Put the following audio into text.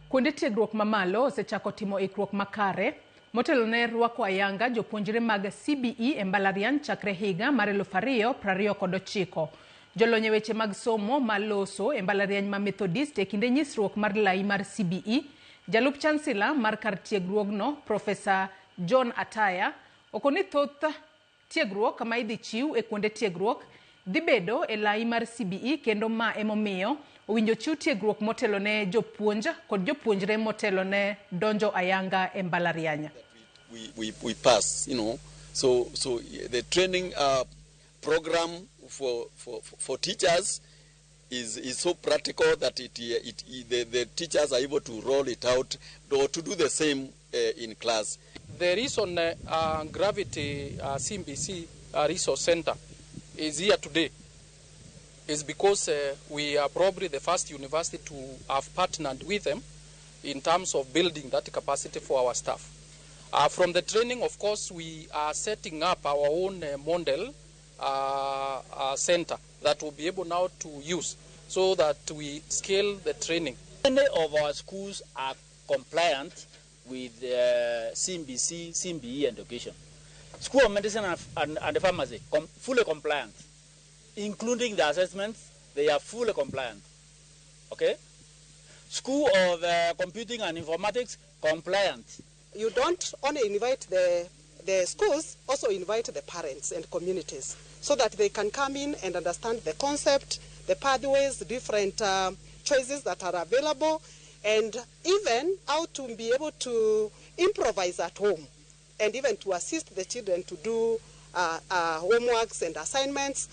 Kuonde tiegruok mamalo osechako timo ikruok makare motelo ne rwako ayanga jopuonjre mag CBE e mbalariany chakre higa mar 2029. Jolony e weche mag somo maloso e mbalariany ma Methodist e kinde nyisruok mar lai mar CBE, jalup chancellor mar kar tiegruogno Profesa John Ataya okoni thoth tiegruok ma idhi chiw e kuonde tiegruok dhi bedo e lai mar CBE kendo ma emomiyo owinjo chiw tiegruok motelo ne jopuonj kod jopuonjre motelo ne donjo ayanga e mbalariany. We pass, so the training program for teachers is so practical that the teachers are able to roll it out or to do the same in class. The reason Gravity CBC Resource Center is here today is because we are probably the first university to have partnered with them in terms of building that capacity for our staff. From the training, of course, we are setting up our own model center that will be able now to use so that we scale the training. Many of our schools are compliant with CBC, CBE and education. School of Medicine and Pharmacy, fully compliant. Including the assessments, they are fully compliant. Okay? School of Computing and Informatics, compliant. You don't only invite the schools, also invite the parents and communities so that they can come in and understand the concept, the pathways, the different choices that are available, and even how to be able to improvise at home and even to assist the children to do homeworks and assignments.